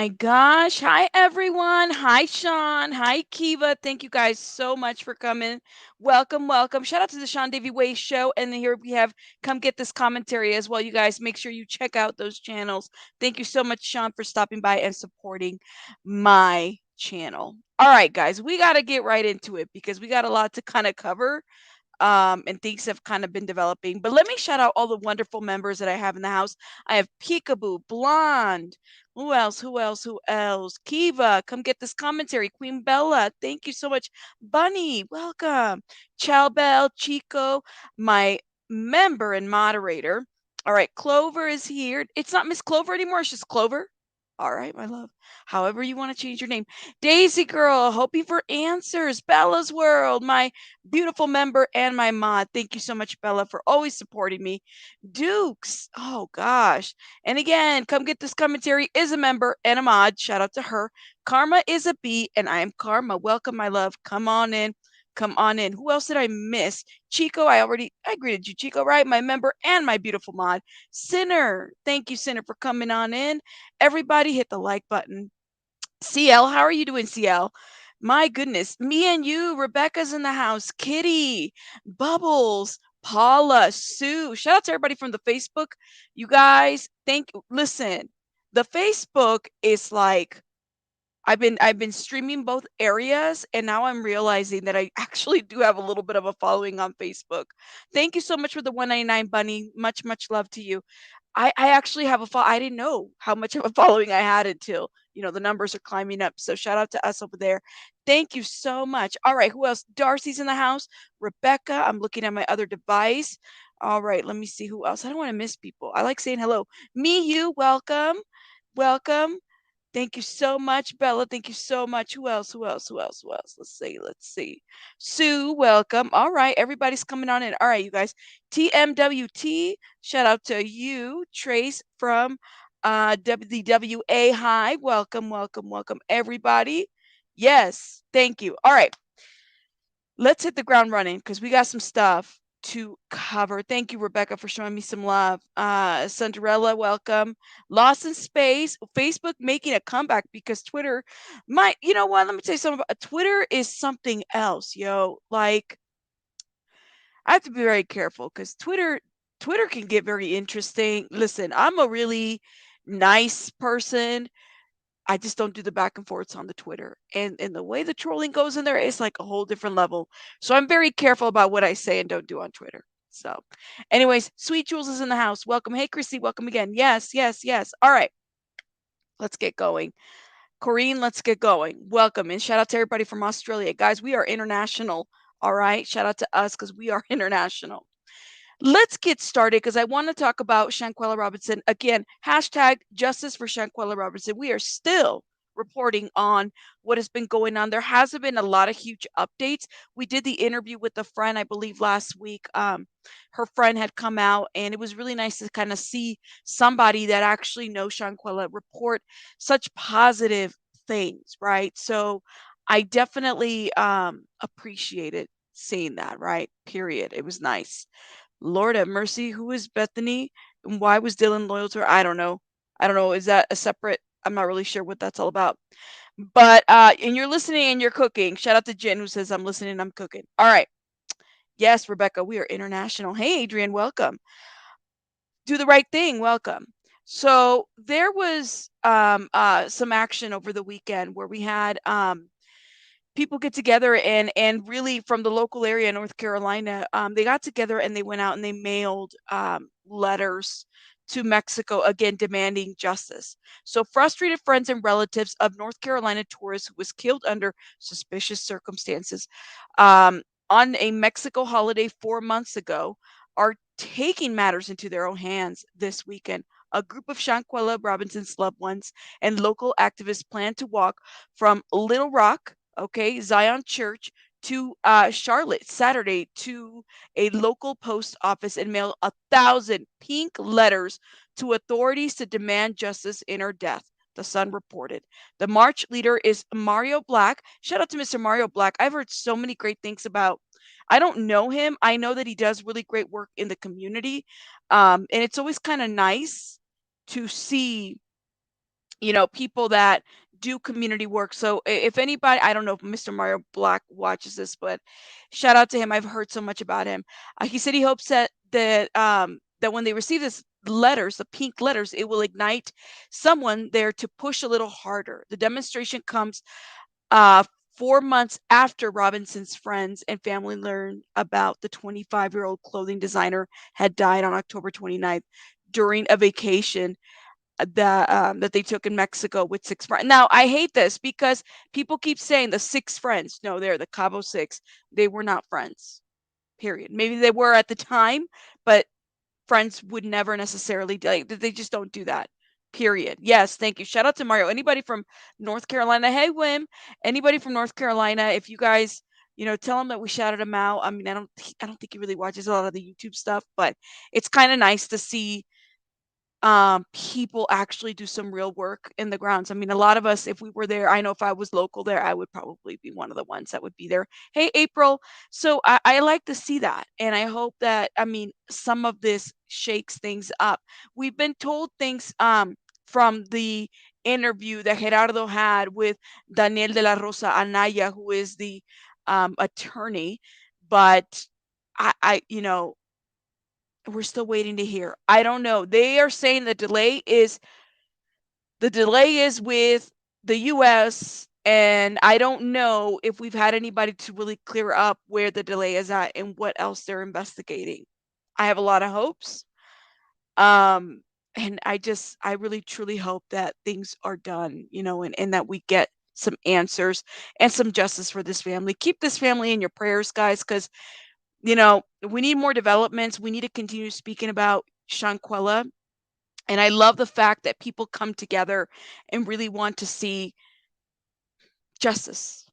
my gosh. Hi, everyone. Hi, Sean. Hi, Kiva. Thank you guys so much for coming. Welcome, welcome. Shout out to the Sean Davy Way Show. And then here we have Come Get This Commentary as well. You guys make sure you check out those channels. Thank you so much, Sean, for stopping by and supporting my channel. All right, guys, we got to get right into it because we got a lot to kind of cover, and things have kind of been developing. But let me shout out all the wonderful members that I have in the house. I have Peekaboo, Blonde. Who else? Who else? Who else? Kiva, come get this commentary. Queen Bella, thank you so much. Bunny, welcome. Chow Bell, Chico, my member and moderator. All right, Clover is here. It's not Miss Clover anymore. It's just Clover. All right, my love. However you want to change your name. Daisy Girl, hoping for answers. Bella's World, my beautiful member and my mod. Thank you so much, Bella, for always supporting me. Dukes, oh gosh. And again, Come Get This Commentary is a member and a mod. Shout out to her. Karma is a B, and I am Karma. Welcome, my love. Come on in. Come on in. Who else did I miss? Chico, I greeted you, Chico, right? My member and my beautiful mod. Sinner, thank you, Sinner, for coming on in. Everybody hit the like button. CL, how are you doing, CL? My goodness, me and you, Rebecca's in the house, Kitty, Bubbles, Paula, Sue. Shout out to everybody from the Facebook. You guys, listen, the Facebook is like I've been streaming both areas, and now I'm realizing that I actually do have a little bit of a following on Facebook. Thank you so much for the 199 bunny. Much love to you. I actually have I didn't know how much of a following I had until, the numbers are climbing up. So shout out to us over there. Thank you so much. All right, who else? Darcy's in the house. Rebecca, I'm looking at my other device. All right, let me see who else. I don't want to miss people. I like saying hello. Me, you, welcome. Welcome. Thank you so much, Bella. Thank you so much. Who else? Who else? Who else? Who else? Let's see. Let's see. Sue, welcome. All right, everybody's coming on in. All right, you guys. TMWT, shout out to you. Trace from WWA. Hi, welcome, welcome, welcome, everybody. Yes, thank you. All right, let's hit the ground running because we got some stuff to cover. Thank you, Rebecca, for showing me some love. Cinderella, welcome. Lost in Space, Facebook making a comeback because Twitter might, you know what? Let me tell you something about Twitter is something else, yo. Like, I have to be very careful because Twitter can get very interesting. Listen, I'm a really nice person. I just don't do the back and forths on the Twitter. And the way the trolling goes in there, it's like a whole different level. So I'm very careful about what I say and don't do on Twitter. So, anyways, Sweet Jules is in the house. Welcome. Hey, Chrissy, welcome again. Yes, yes, yes. All right, let's get going. Corrine, let's get going. Welcome. And shout out to everybody from Australia. Guys, we are international. All right. Shout out to us because we are international. Let's get started because I want to talk about Shanquella Robinson. Again, hashtag justice for Shanquella Robinson. We are still reporting on what has been going on. There hasn't been a lot of huge updates. We did the interview with a friend, I believe, last week. Her friend had come out, and it was really nice to kind of see somebody that actually knows Shanquella report such positive things, right? So I definitely appreciated seeing that, right? Period. It was nice. Lord have mercy, who is Bethany? And why was Dylan loyal to her? I don't know. I don't know. Is that a separate? I'm not really sure what that's all about. But and you're listening and you're cooking. Shout out to Jen who says I'm listening, I'm cooking. All right. Yes, Rebecca, we are international. Hey, Adrian, welcome. Do the right thing, welcome. So there was some action over the weekend where we had people get together and really from the local area in North Carolina, they got together and they went out and they mailed letters to Mexico again demanding justice. So frustrated friends and relatives of North Carolina tourist who was killed under suspicious circumstances um, on a Mexico holiday 4 months ago are taking matters into their own hands this weekend. A group of Shanquella Robinson's loved ones and local activists plan to walk from Little Rock, okay, Zion Church, to Charlotte Saturday to a local post office and mail 1,000 pink letters to authorities to demand justice in her death. The Sun reported. The march leader is Mario Black. Shout out to Mr. Mario Black. I've heard so many great things about. I don't know him. I know that he does really great work in the community, and it's always kind of nice to see people that do community work. So if anybody, I don't know if Mr. Mario Black watches this, but shout out to him. I've heard so much about him. He said he hopes that when they receive this letters, the pink letters, it will ignite someone there to push a little harder. The demonstration comes uh, 4 months after Robinson's friends and family learned about the 25-year-old clothing designer had died on October 29th during a vacation that they took in Mexico with 6 friends. Now, I hate this because people keep saying the 6 friends. No, they're the Cabo Six. They were not friends. Period. Maybe they were at the time, but friends would never necessarily like they just don't do that. Period. Yes, thank you. Shout out to Mario. Anybody from North Carolina? Hey, Wim. Anybody from North Carolina? If you guys, tell him that we shouted him out. I mean, I don't think he really watches a lot of the YouTube stuff, but it's kind of nice to see people actually do some real work in the grounds. I mean, a lot of us, if we were there, I know if I was local there, I would probably be one of the ones that would be there. Hey, April. So I like to see that. And I hope that, I mean, some of this shakes things up. We've been told things from the interview that Gerardo had with Daniel de la Rosa Anaya, who is the attorney. But we're still waiting to hear. I don't know. They are saying the delay is with the US, and I don't know if we've had anybody to really clear up where the delay is at and what else they're investigating. I have a lot of hopes. Um and I really truly hope that things are done, and that we get some answers and some justice for this family. Keep this family in your prayers, guys, because we need more developments. We need to continue speaking about Shanquella. And I love the fact that people come together and really want to see justice.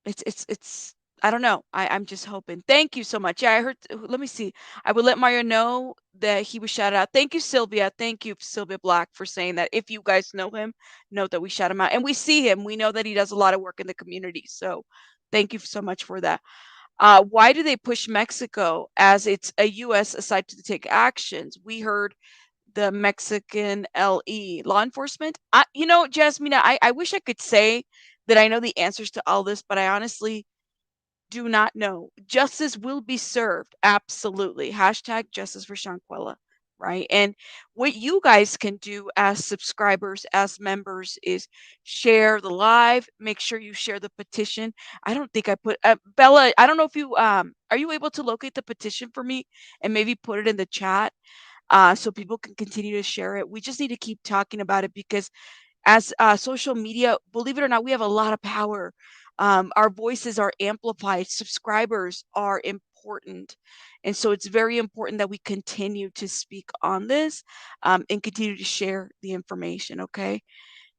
It's I don't know. I'm just hoping. Thank you so much. Yeah, I heard. Let me see. I would let Mario know that he was shouted out. Thank you, Sylvia. Thank you, Sylvia Black, for saying that. If you guys know him, note that we shout him out. And we see him. We know that he does a lot of work in the community. So thank you so much for that. Why do they push Mexico as it's a U.S. aside to take actions? We heard the Mexican LE law enforcement. Jasmina, I wish I could say that I know the answers to all this, but I honestly do not know. Justice will be served. Absolutely. Hashtag justice for Shanquella. Right. And what you guys can do as subscribers, as members, is share the live. Make sure you share the petition. I don't think I put Bella. I don't know if you are you able to locate the petition for me and maybe put it in the chat so people can continue to share it. We just need to keep talking about it because as social media, believe it or not, we have a lot of power. Our voices are amplified. Subscribers are important. And so it's very important that we continue to speak on this and continue to share the information. Okay.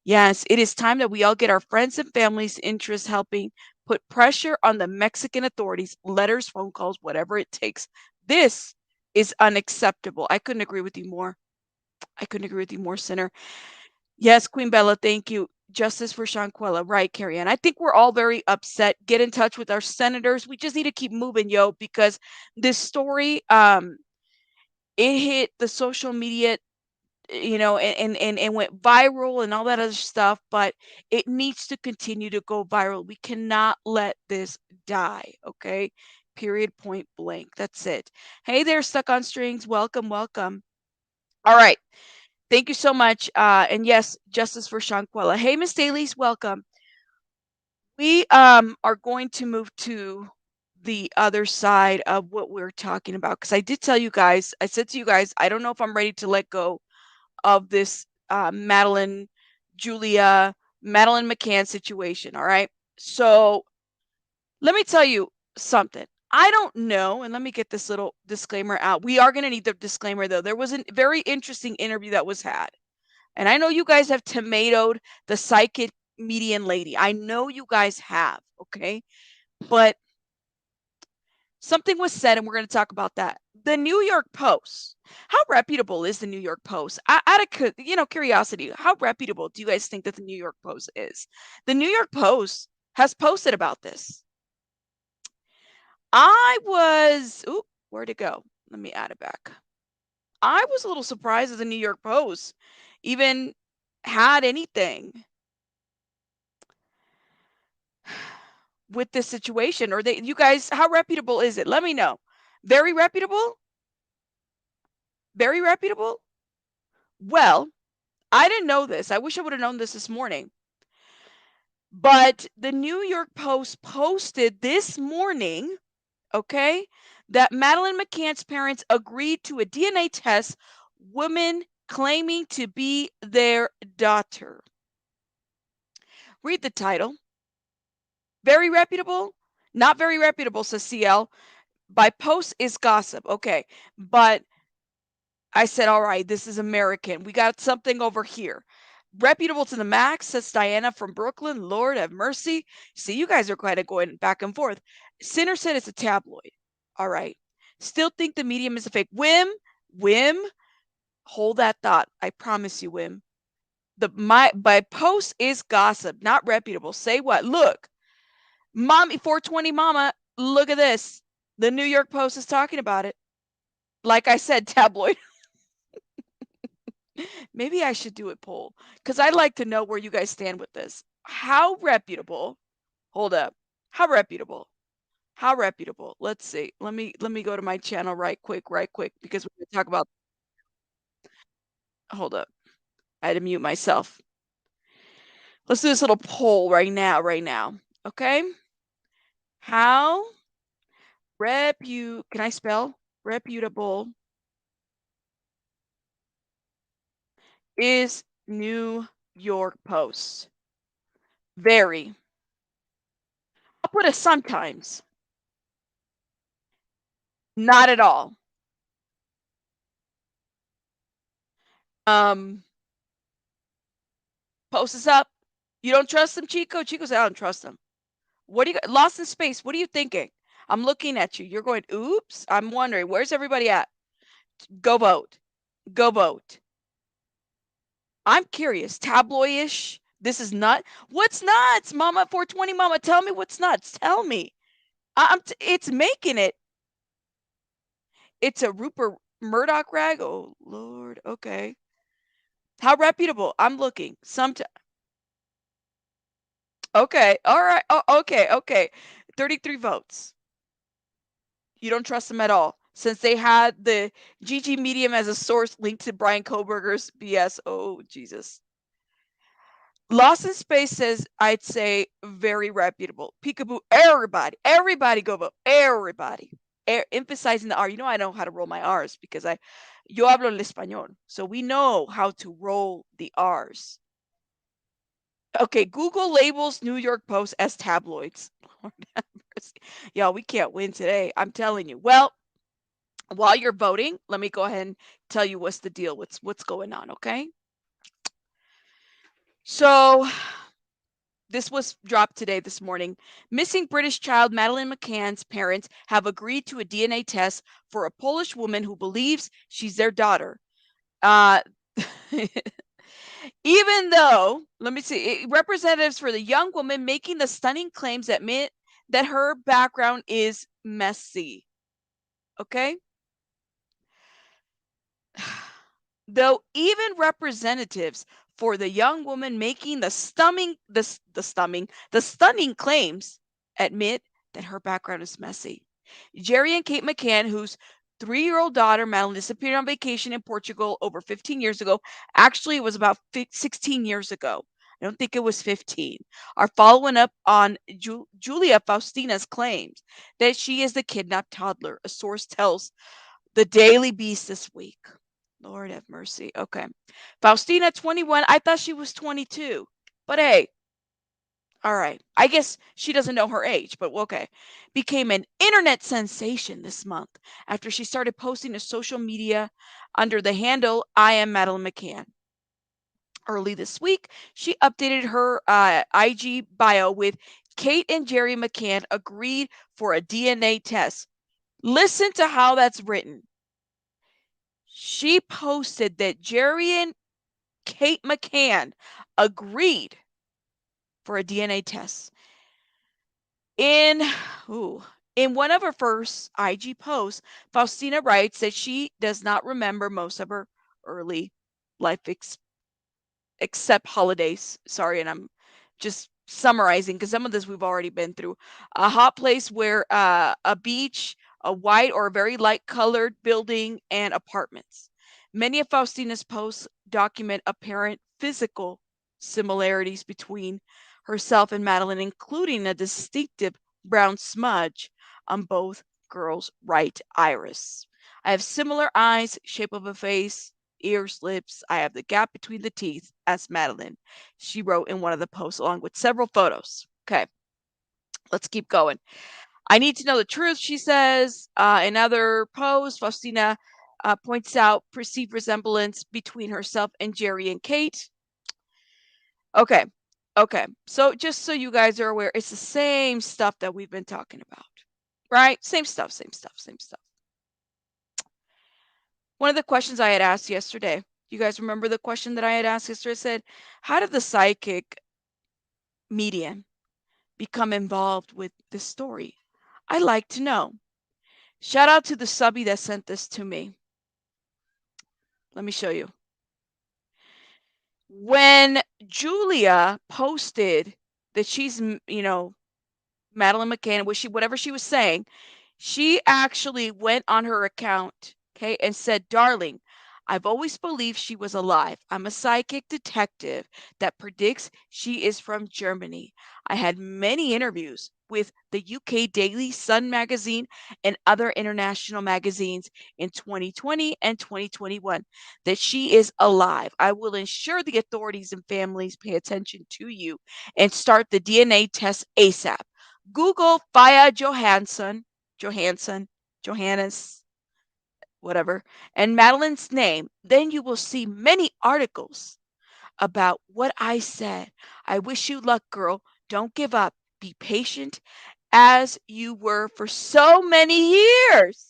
Yes, it is time that we all get our friends and families' interests helping put pressure on the Mexican authorities, letters, phone calls, whatever it takes. This is unacceptable. I couldn't agree with you more. I couldn't agree with you more, Sinner. Yes, Queen Bella, thank you. Justice for Shanquella. Right, Carrie Ann. I think we're all very upset. Get in touch with our senators. We just need to keep moving, yo, because this story, it hit the social media, and went viral and all that other stuff, but it needs to continue to go viral. We cannot let this die, okay? Period, point blank. That's it. Hey there, Stuck on Strings. Welcome, welcome. All right. Thank you so much. And yes, justice for Shanquella. Hey, Miss Daly's, welcome. We are going to move to the other side of what we're talking about because I did tell you guys, I said to you guys, I don't know if I'm ready to let go of this Madeline McCann situation. All right. So let me tell you something. I don't know, and let me get this little disclaimer out. We are going to need the disclaimer though. There was a very interesting interview that was had. And I know you guys have tomatoed the psychic median lady. I know you guys have, okay? But something was said, and we're going to talk about that. The New York Post. How reputable is the New York Post? Out of curiosity, how reputable do you guys think that the New York Post is? The New York Post has posted about this. Where'd it go? Let me add it back. I was a little surprised at the New York Post even had anything with this situation, or you guys, how reputable is it? Let me know. Very reputable? Very reputable? Well, I didn't know this. I wish I would have known this morning. But the New York Post posted this morning, okay, that Madeline McCann's parents agreed to a DNA test, women claiming to be their daughter. Read the title. Very reputable? Not very reputable, says CL. By Post is gossip. Okay, but I said, all right, this is American. We got something over here. Reputable to the max, says Diana from Brooklyn. Lord have mercy. See, you guys are kind of going back and forth. Sinner said it's a tabloid. All right. Still think the medium is a fake. Wim, hold that thought. I promise you, Wim. By Post is gossip, not reputable. Say what? Look, Mommy 420 Mama, look at this. The New York Post is talking about it. Like I said, tabloid. Maybe I should do a poll because I'd like to know where you guys stand with this. How reputable? Hold up. How reputable? How reputable? Let's see. Let me go to my channel right quick because we're going to talk about. Hold up. I had to mute myself. Let's do this little poll right now. Okay? How can I spell reputable is New York Post? Very. I'll put a sometimes. Not at all. Post is up. You don't trust him, Chico? Chico said, I don't trust him. What do you lost in space? What are you thinking? I'm looking at you. You're going, oops. I'm wondering, where's everybody at? Go vote. Go vote. I'm curious. Tabloidish. This is nut. What's nuts, Mama 420 Mama? Tell me what's nuts. Tell me. It's making it. It's a Rupert Murdoch rag. Oh Lord. Okay. How reputable? I'm looking. Okay. All right. Oh, okay. 33 votes. You don't trust them at all. Since they had the GG Medium as a source linked to Brian Koberger's BS. Oh, Jesus. Lost in Space says, I'd say very reputable. Peekaboo, everybody go vote. Everybody. Emphasizing the R. You know, I know how to roll my R's because yo hablo el español. So we know how to roll the R's. Okay, Google labels New York Post as tabloids. Y'all, we can't win today. I'm telling you. Well, while you're voting, let me go ahead and tell you what's the deal, what's going on, okay? So this was dropped today, this morning. Missing British child Madeline McCann's parents have agreed to a DNA test for a Polish woman who believes she's their daughter. Even though, let me see, representatives for the young woman making the stunning claims admit that her background is messy. Okay? Though even representatives for the young woman making the stunning claims admit that her background is messy. Jerry and Kate McCann, whose 3-year-old daughter Madeline disappeared on vacation in Portugal over 15 years ago. Actually, it was about 16 years ago. I don't think it was 15. Are following up on Julia Faustyna's claims that she is the kidnapped toddler. A source tells the Daily Beast this week. Lord have mercy. Okay. Faustyna, 21. I thought she was 22. But hey, all right. I guess she doesn't know her age, but okay. Became an internet sensation this month after she started posting to social media under the handle I am Madeline McCann. Early this week, she updated her IG bio with Kate and Jerry McCann agreed for a DNA test. Listen to how that's written. She posted that Jerry and Kate McCann agreed for a DNA test. In one of her first IG posts, Faustyna writes that she does not remember most of her early life except holidays. Sorry, and I'm just summarizing because some of this we've already been through. A hot place where a beach, a white or a very light colored building, and apartments. Many of Faustina's posts document apparent physical similarities between herself and Madeline, including a distinctive brown smudge on both girls' right iris. I have similar eyes, shape of a face, ears, lips. I have the gap between the teeth as Madeline, she wrote in one of the posts along with several photos. Okay, let's keep going. I need to know the truth, she says. In other posts, Faustina points out perceived resemblance between herself and Jerry and Kate. Okay, okay. So just so you guys are aware, it's the same stuff that we've been talking about, right? Same stuff, same stuff, same stuff. One of the questions I had asked yesterday, you guys remember the question that I had asked yesterday? I said, how did the psychic medium become involved with this story? I'd like to know. Shout out to the subby that sent this to me. Let me show you. When Julia posted that she's, Madeline McCann, whatever she was saying, she actually went on her account, okay, and said, "Darling, I've always believed she was alive. I'm a psychic detective that predicts she is from Germany. I had many interviews with the UK Daily Sun magazine and other international magazines in 2020 and 2021 that she is alive. I will ensure the authorities and families pay attention to you and start the DNA test ASAP. Google Fia Johannes, whatever, and Madeline's name. Then you will see many articles about what I said. I wish you luck, girl. Don't give up. Be patient as you were for so many years."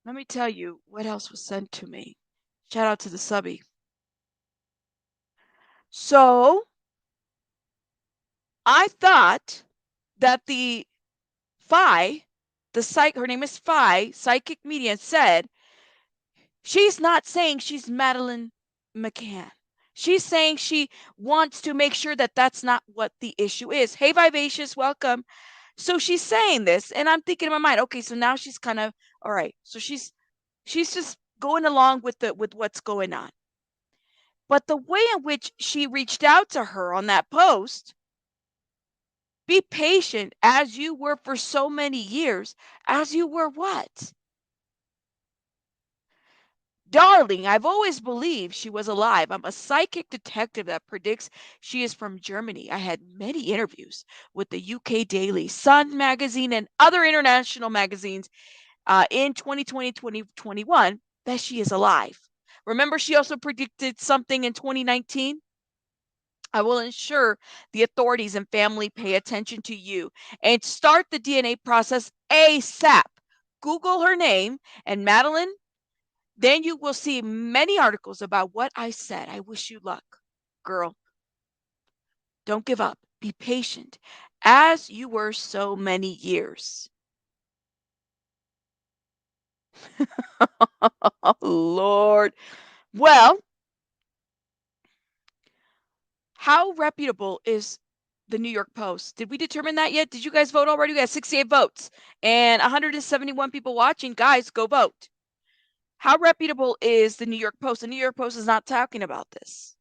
Let me tell you what else was sent to me. Shout out to the subby. So I thought that her name is psychic medium said, she's not saying she's Madeline McCann. She's saying she wants to make sure that that's not what the issue is. Hey, Vivacious, welcome. So she's saying this, and I'm thinking in my mind, okay, so now she's kind of all right. So she's just going along with what's going on. But the way in which she reached out to her on that post, be patient as you were for so many years, as you were what? Darling, I've always believed she was alive. I'm a psychic detective that predicts she is from Germany. I had many interviews with the UK Daily Sun magazine and other international magazines in 2020, 2021 that she is alive. Remember, she also predicted something in 2019? I will ensure the authorities and family pay attention to you and start the DNA process ASAP. Google her name and Madeline. Then you will see many articles about what I said. I wish you luck, girl. Don't give up. Be patient, as you were so many years. Oh, Lord. Well, how reputable is the New York Post? Did we determine that yet? Did you guys vote already? We got 68 votes and 171 people watching. Guys, go vote. How reputable is the New York Post? The New York Post is not talking about this.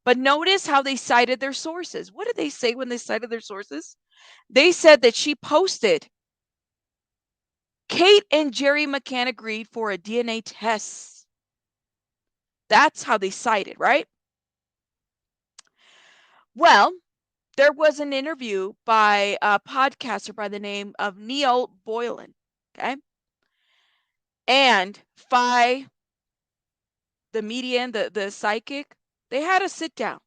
But notice how they cited their sources. What did they say when they cited their sources? They said that she posted, Kate and Jerry McCann agreed for a DNA test. That's how they cited, right? Well, there was an interview by a podcaster by the name of Niall Boylan, okay? And the median, the psychic, they had a sit down.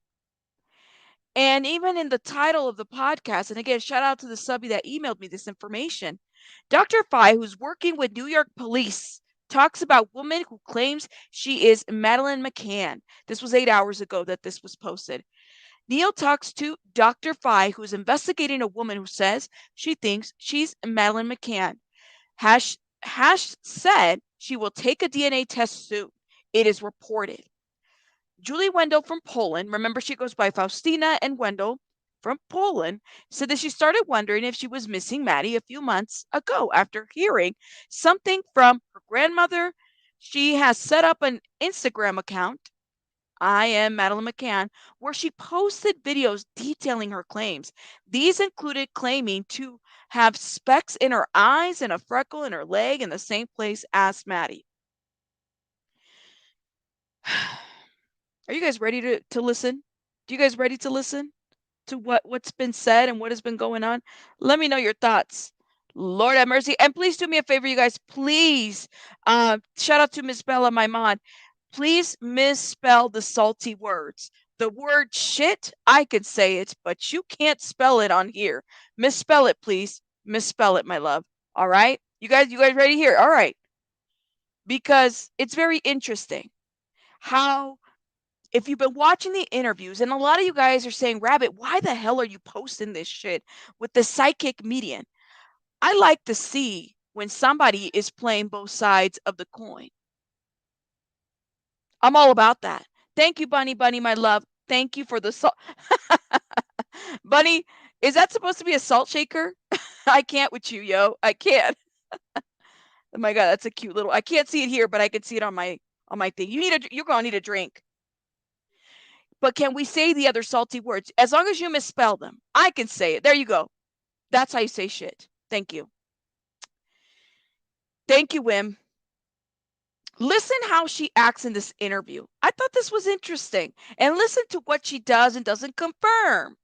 And even in the title of the podcast, and again, shout out to the subby that emailed me this information, Dr. Phi, who's working with New York police, talks about woman who claims she is Madeline McCann. This was 8 hours ago that this was posted. Neil talks to Dr. Phi, who's investigating a woman who says she thinks she's Madeline McCann. Hash said she will take a DNA test soon. It is reported. Julia Wendel from Poland, remember she goes by Faustyna and Wendel from Poland, said that she started wondering if she was missing Maddie a few months ago after hearing something from her grandmother. She has set up an Instagram account, I am Madeline McCann, where she posted videos detailing her claims. These included claiming to have specks in her eyes and a freckle in her leg in the same place as Maddie. Are you guys ready to listen? Do you guys ready to listen to what's been said and what has been going on? Let me know your thoughts. Lord have mercy. And please do me a favor, you guys. Please, shout out to Miss Bella, my mod. Please misspell the salty words. The word shit, I could say it, but you can't spell it on here. Misspell it, please. Misspell it, my love. All right? You guys ready here? All right. Because it's very interesting how, if you've been watching the interviews, and a lot of you guys are saying, Rabbit, why the hell are you posting this shit with the psychic medium? I like to see when somebody is playing both sides of the coin. I'm all about that. Thank you, Bunny, my love. Thank you for the salt. Bunny, is that supposed to be a salt shaker? I can't with you, yo. I can't. Oh my god, that's a cute little. I can't see it here, but I can see it on my thing. You're gonna need a drink. But can we say the other salty words? As long as you misspell them, I can say it. There you go. That's how you say shit. Thank you. Thank you, Wim. Listen how she acts in this interview. I thought this was interesting. And listen to what she does and doesn't confirm.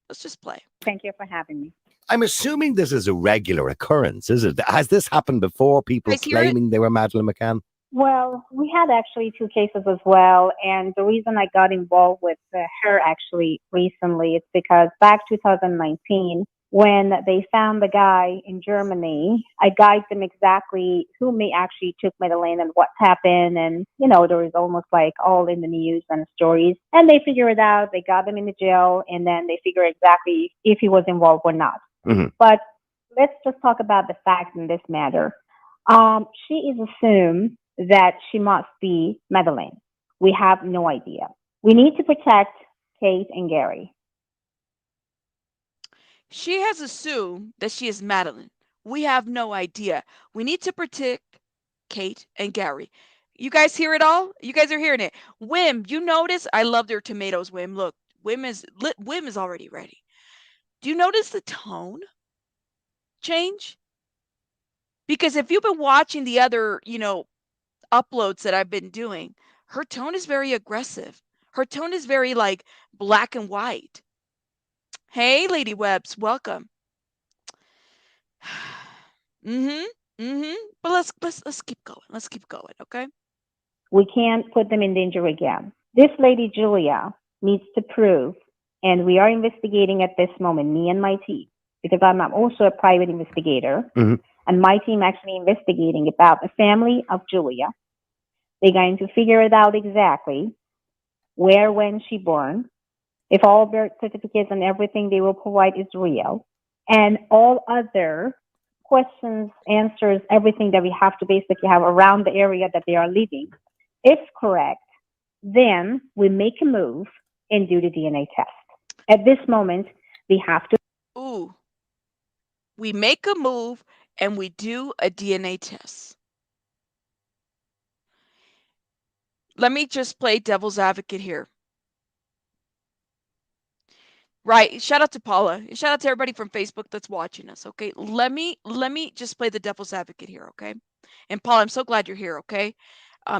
Let's just play. Thank you for having me. I'm assuming this is a regular occurrence, is it? Has this happened before? People claiming they were Madeline McCann? Well, we had actually 2 cases as well. And the reason I got involved with her actually recently is because back 2019, when they found the guy in Germany, I guided them exactly who may actually took Madeleine and what happened. And, you know, there was almost like all in the news and stories. And they figured it out. They got him in the jail. And then they figured exactly if he was involved or not. Mm-hmm. But let's just talk about the facts in this matter. She is assumed that she must be Madeleine. We have no idea. We need to protect Kate and Gary. She has assumed that she is Madeline. We have no idea. We need to protect Kate and Gary. You guys hear it all? You guys are hearing it. Wim, you notice? I love their tomatoes, Wim. Look, Wim is already ready. Do you notice the tone change? Because if you've been watching the other, uploads that I've been doing, her tone is very aggressive. Her tone is very like black and white. Hey, Lady Webbs, welcome. But let's keep going. Let's keep going, okay? We can't put them in danger again. This lady Julia needs to prove, and we are investigating at this moment, me and my team, because I'm also a private investigator, and my team actually investigating about the family of Julia. They're going to figure it out exactly where, when she born, if all birth certificates and everything they will provide is real, and all other questions, answers, everything that we have to basically have around the area that they are living. If correct, then we make a move and do the DNA test. At this moment, we have to. Ooh. We make a move and we do a DNA test. Let me just play devil's advocate here. Right. Shout out to Paula. Shout out to everybody from Facebook that's watching us. Okay. Let me just play the devil's advocate here. Okay. And Paula, I'm so glad you're here. Okay.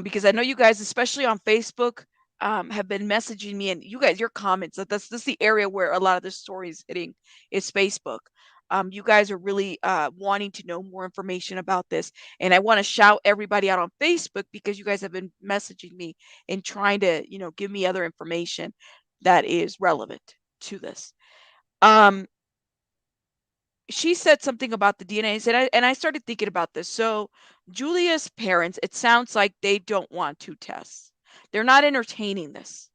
Because I know you guys, especially on Facebook, have been messaging me, and you guys, your comments. This is the area where a lot of the story is hitting is Facebook. You guys are really wanting to know more information about this, and I want to shout everybody out on Facebook because you guys have been messaging me and trying to, give me other information that is relevant to this. She said something about the DNA, and I started thinking about this. So Julia's parents, it sounds like they don't want 2 tests. They're not entertaining this.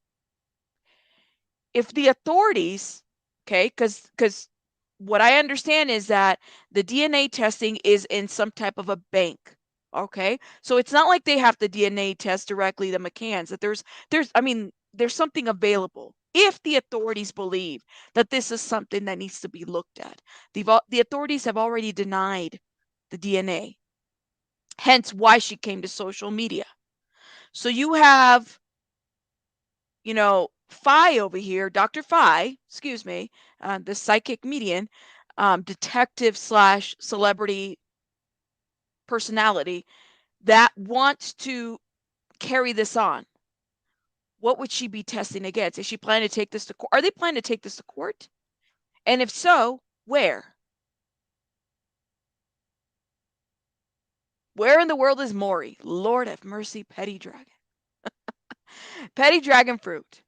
If the authorities, okay, because what I understand is that the DNA testing is in some type of a bank. Okay. So it's not like they have to DNA test directly the McCanns, that there's something available. If the authorities believe that this is something that needs to be looked at, the authorities have already denied the DNA. Hence why she came to social media. So you have, Phi over here, Dr. Phi, excuse me, the psychic medium, detective slash celebrity personality that wants to carry this on. What would she be testing against? Is she planning to take this to court? Are they planning to take this to court? And if so, where? Where in the world is Maury? Lord have mercy, petty dragon. Petty dragon fruit.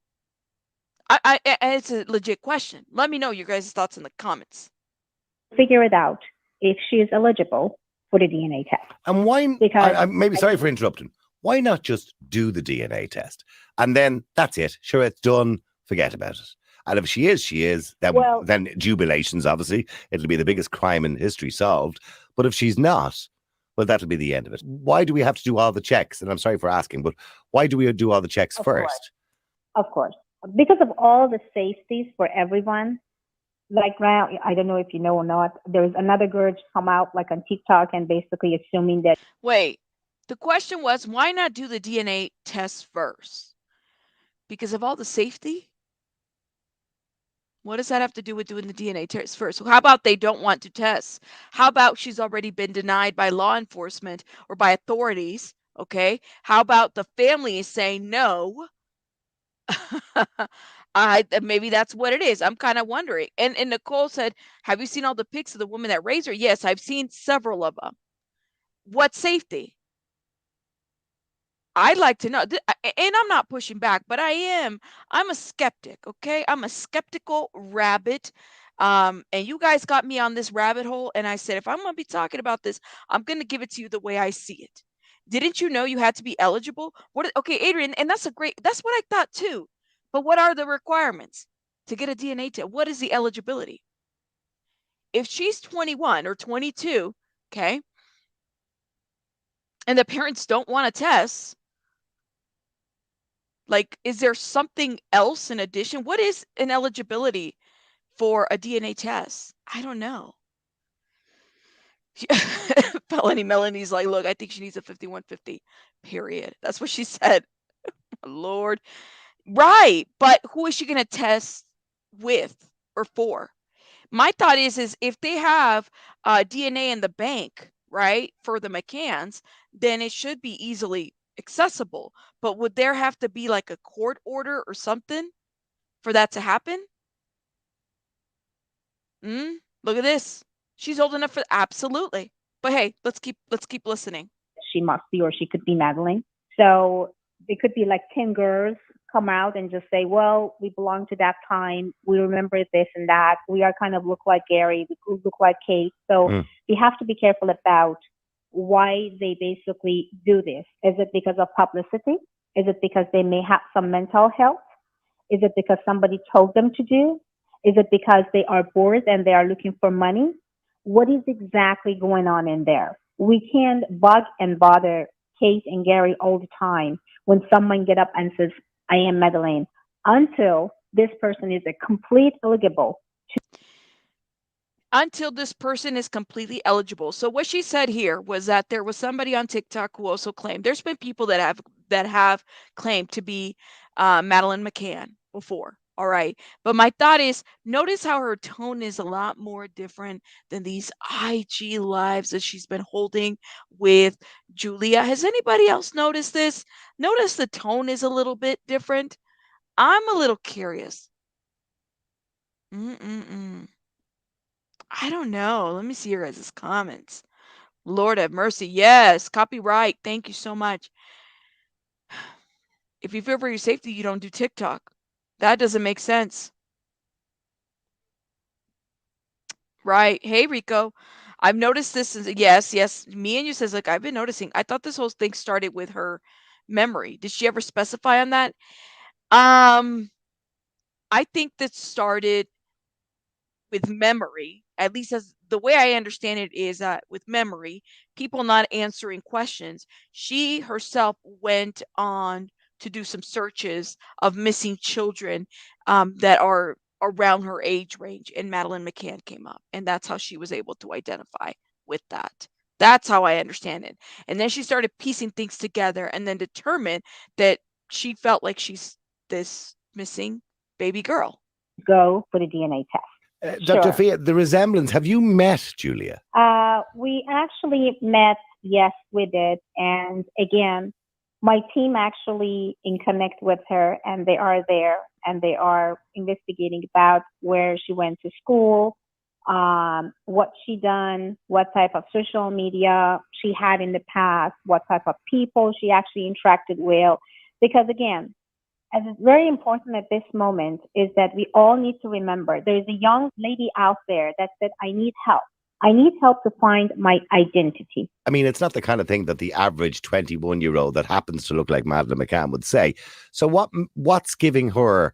It's a legit question. Let me know your guys' thoughts in the comments. Figure it out if she is eligible for the DNA test. And why? Because I'm maybe sorry for interrupting. Why not just do the DNA test and then that's it? Sure, it's done. Forget about it. And if she is, then jubilations. Obviously, it'll be the biggest crime in history solved. But if she's not, well, that'll be the end of it. Why do we have to do all the checks? And I'm sorry for asking, but why do we do all the checks first? Of course. Because of all the safeties for everyone. Like now, I don't know if you know or not, there's another girl come out like on TikTok and basically assuming that. Wait, the question was, why not do the DNA test first? Because of all the safety? What does that have to do with doing the DNA test first? So how about they don't want to test? How about she's already been denied by law enforcement or by authorities? Okay. How about the family is saying no? Maybe that's what it is. I'm kind of wondering. And Nicole said, have you seen all the pics of the woman that raised her? Yes, I've seen several of them. What safety? I'd like to know, and I'm not pushing back, but I'm a skeptic, okay? I'm a skeptical rabbit. And you guys got me on this rabbit hole, and I said, if I'm going to be talking about this, I'm going to give it to you the way I see it. Didn't you know you had to be eligible? Okay, Adrian, and that's what I thought too. But what are the requirements to get a DNA test? What is the eligibility? If she's 21 or 22, okay, and the parents don't want to test, like, is there something else in addition? What is an eligibility for a DNA test? I don't know. Melanie's like, look, I think she needs a 5150, period. That's what she said. Lord. Right. But who is she going to test with or for? My thought is if they have DNA in the bank, right, for the McCanns, then it should be easily accessible. But would there have to be like a court order or something for that to happen? Look at this. She's old enough for absolutely. But hey, let's keep listening. She must be, or she could be Madeline. So it could be like 10 girls come out and just say, well, we belong to that time. We remember this and that. We are kind of look like Gary. We look like Kate. So we have to be careful about why they basically do this. Is it because of publicity? Is it because they may have some mental health? Is it because somebody told them to do? Is it because they are bored and they are looking for money? What is exactly going on in there? We can't bug and bother Kate and Gary all the time when someone get up and says, I am Madeleine, until this person is a complete eligible. Until this person is completely eligible. So what she said here was that there was somebody on TikTok who also claimed, there's been people that have claimed to be Madeline McCann before. All right. But my thought is, notice how her tone is a lot more different than these IG lives that she's been holding with Julia. Has anybody else noticed this? Notice the tone is a little bit different. I'm a little curious. I don't know. Let me see your guys' comments. Lord have mercy. Yes, copyright. Thank you so much. If you fear for your safety, you don't do TikTok. That doesn't make sense. Right. Hey, Rico. I've noticed this. Yes. Me and you says, like, I've been noticing. I thought this whole thing started with her memory. Did she ever specify on that? I think that started with memory, at least as the way I understand it is with memory, people not answering questions. She herself went on to do some searches of missing children that are around her age range, and Madeline McCann came up, and that's how she was able to identify with that. That's how I understand it. And then she started piecing things together and then determined that she felt like she's this missing baby girl. Go for the DNA test. Dr. Fia, the resemblance, have you met Julia? We actually met, yes, we did. And again, my team actually in connect with her, and they are there, and they are investigating about where she went to school, what she done, what type of social media she had in the past, what type of people she actually interacted with. Because again, as it's very important at this moment is that we all need to remember there's a young lady out there that said, I need help. I need help to find my identity. I mean, it's not the kind of thing that the average 21-year-old that happens to look like Madeline McCann would say. So what's giving her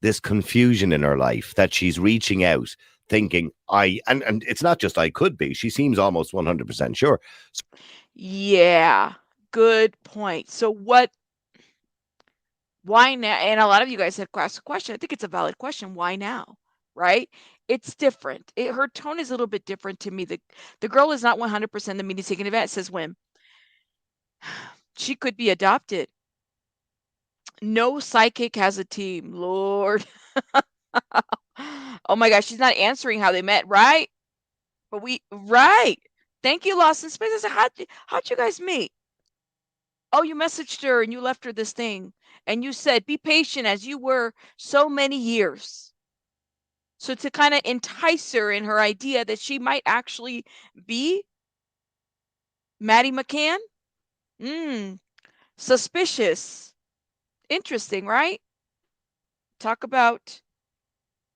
this confusion in her life that she's reaching out thinking and it's not just I could be, she seems almost 100% sure. Yeah, good point. So why now? And a lot of you guys have asked a question. I think it's a valid question. Why now? Right? It's different. Her tone is a little bit different to me. The girl is not 100% the media taking event, says Wim. She could be adopted. No psychic has a team, Lord. Oh my gosh, she's not answering how they met, right? But right. Thank you, Lost in Space. I said, how'd you guys meet? Oh, you messaged her and you left her this thing. And you said, be patient as you were so many years. So to kind of entice her in her idea that she might actually be Maddie McCann? Suspicious. Interesting, right? Talk about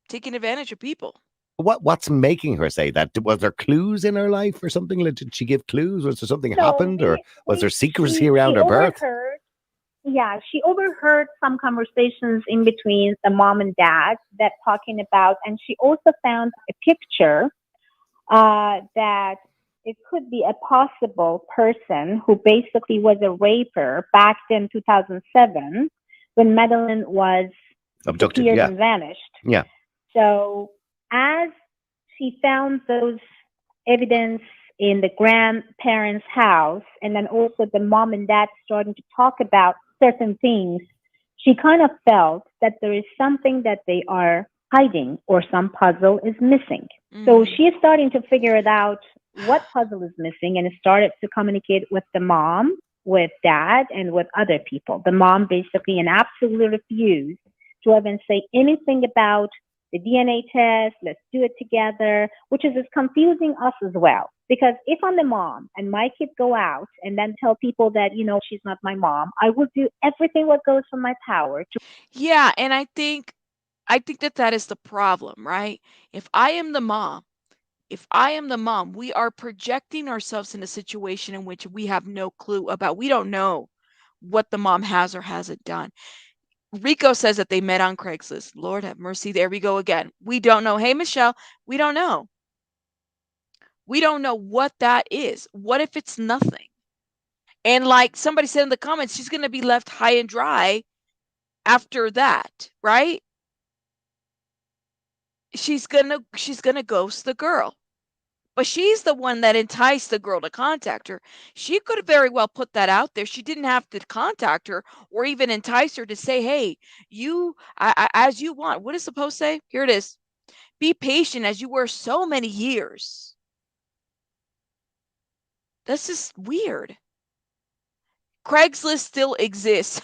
taking advantage of people. What's making her say that? Was there clues in her life or something? Did she give clues? Was there something happened? Or was there secrecy around her birth? Yeah, she overheard some conversations in between the mom and dad that talking about, and she also found a picture that it could be a possible person who basically was a raper back in 2007 when Madeline was abducted and vanished. Yeah. So as she found those evidence in the grandparents' house, and then also the mom and dad starting to talk about certain things, she kind of felt that there is something that they are hiding or some puzzle is missing. Mm-hmm. So she is starting to figure it out what puzzle is missing and started to communicate with the mom, with dad, and with other people. The mom basically absolutely refused to even say anything about the DNA test, let's do it together, which is confusing us as well. Because if I'm the mom and my kid go out and then tell people that, she's not my mom, I will do everything what goes from my power. Yeah, and I think that is the problem, right? If I am the mom, we are projecting ourselves in a situation in which we have no clue about. We don't know what the mom has or hasn't done. Rico says that they met on Craigslist. Lord have mercy. There we go again. We don't know. Hey, Michelle, we don't know. We don't know what that is. What if it's nothing? And like somebody said in the comments, she's going to be left high and dry after that, right? She's going to ghost the girl. But she's the one that enticed the girl to contact her. She could have very well put that out there. She didn't have to contact her or even entice her to say, hey, as you want. What does the post say? Here it is. Be patient as you were so many years. That's just weird. Craigslist still exists.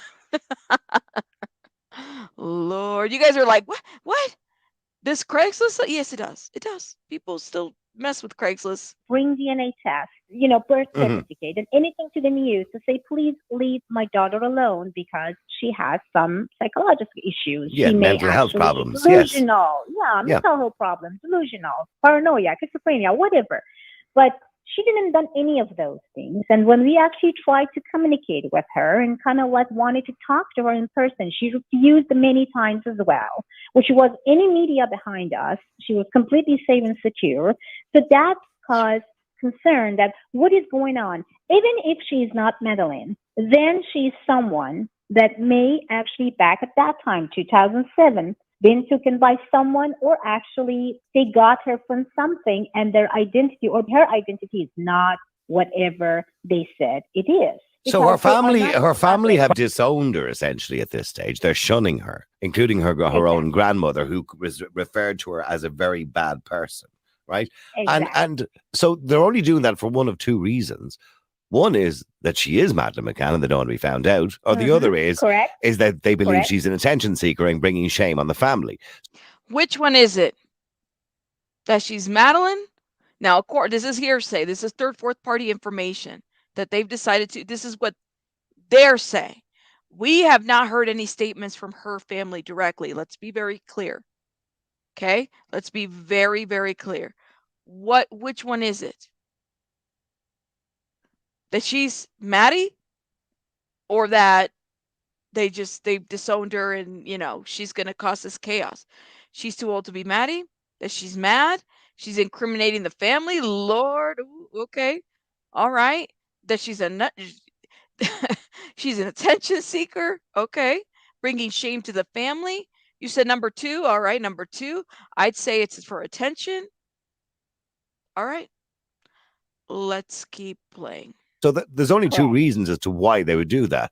Lord, you guys are like, what? This Craigslist? Yes, it does. It does. People still mess with Craigslist. Bring DNA test, birth certificate, and anything to the news to say, please leave my daughter alone because she has some psychological issues. Yeah, she mental health problems. Delusional. Yes. Yeah, mental health problems, delusional, paranoia, schizophrenia, whatever. But she didn't done any of those things. And when we actually tried to communicate with her and kind of like wanted to talk to her in person, she refused many times as well, which was any media behind us. She was completely safe and secure. So that caused concern that what is going on? Even if she's not Madeline, then she's someone that may actually back at that time, 2007, been taken by someone, or actually they got her from something and their identity or her identity is not whatever they said it is. So her family have disowned her essentially at this stage. They're shunning her, including her own grandmother, who was referred to her as a very bad person, right? Exactly. And so they're only doing that for one of two reasons. One is that she is Madeline McCann and they don't want to be found out. Or the other is that they believe she's an attention seeker and bringing shame on the family. Which one is it? That she's Madeline? Now, of course, this is hearsay. This is third, fourth party information that they've decided to. This is what they're saying. We have not heard any statements from her family directly. Let's be very clear. Okay? Let's be very, very clear. Which one is it? That she's Maddie, or that they've disowned her and she's gonna cause this chaos? She's too old to be Maddie, that she's mad, she's incriminating the family. Lord, okay, all right, that she's a nut, she's an attention seeker, okay, bringing shame to the family. You said number two. All right, number two, I'd say it's for attention. All right, let's keep playing. So there's only two reasons as to why they would do that.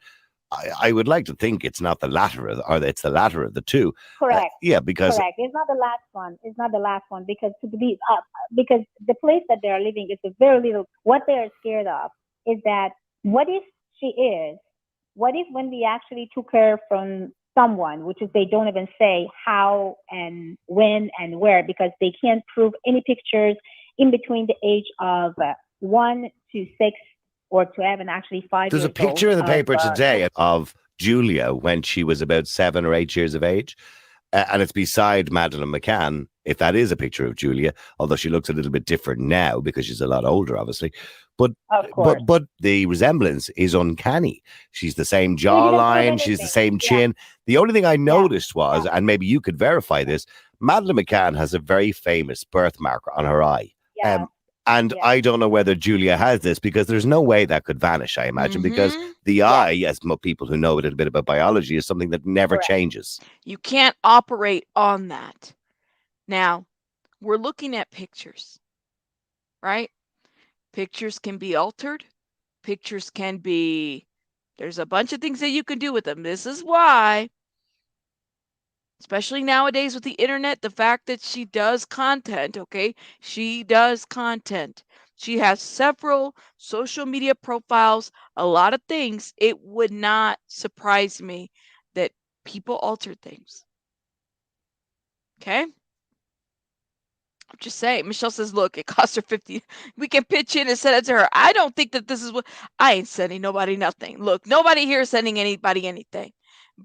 I would like to think it's not the latter, or it's the latter of the two. Correct. Because it's not the last one. It's not the last one because because the place that they are living is a very little. What they are scared of is that what if she is? What if when we actually took her from someone, which is they don't even say how and when and where, because they can't prove any pictures in between the age of 1 to 6. Or to have an actually 5 There's a picture in the paper today of Julia when she was about 7 or 8 years of age. And it's beside Madeline McCann, if that is a picture of Julia, although she looks a little bit different now because she's a lot older, obviously. But the resemblance is uncanny. She's the same jawline, she's the same chin. The only thing I noticed was, and maybe you could verify this, Madeline McCann has a very famous birthmark on her eye. I don't know whether Julia has this, because there's no way that could vanish, I imagine, because the eye, as people who know a little bit about biology, is something that never changes. You can't operate on that. Now, we're looking at pictures, right? Pictures can be altered. Pictures can be, there's a bunch of things that you can do with them. This is why, especially nowadays with the internet, the fact that she does content, okay? She does content. She has several social media profiles, a lot of things. It would not surprise me that people alter things. Okay? I'm just saying. Michelle says, look, it cost her 50. We can pitch in and send it to her. I don't think that this is what, I ain't sending nobody nothing. Look, nobody here is sending anybody anything.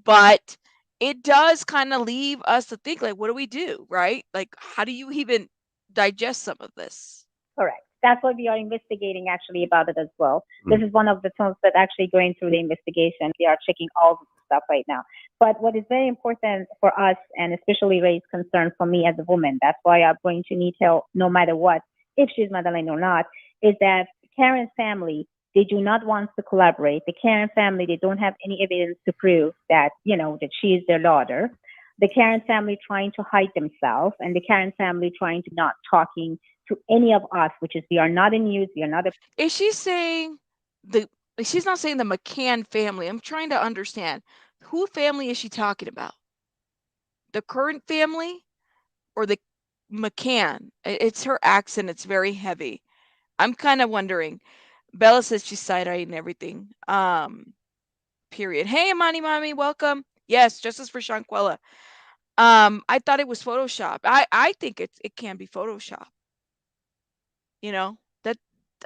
But it does kind of leave us to think, like, what do we do, right? Like, how do you even digest some of this? Correct. That's what we are investigating actually about it as well. This is one of the tools that actually going through the investigation. We are checking all the stuff right now. But what is very important for us, and especially raise concern for me as a woman, that's why I'm going to need help no matter what, if she's Madeleine or not, is that Karen's family, they do not want to collaborate. The Karen family, they don't have any evidence to prove that, that she is their daughter. The Karen family trying to hide themselves, and the Karen family trying to not talking to any of us, which is we are not in news, we are not. Is she saying she's not saying the McCann family? I'm trying to understand. Who family is she talking about? The current family or the McCann? It's her accent. It's very heavy. I'm kind of wondering. Bella says she's side-eyeing and everything. Period. Hey, Amani Mommy, welcome. Yes, justice for Shanquella. I thought it was Photoshop. I think it can be Photoshop. That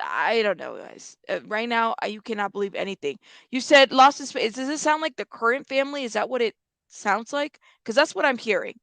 I don't know, guys. Right now, you cannot believe anything. You said lost his face. Does it sound like the current family? Is that what it sounds like? Because that's what I'm hearing.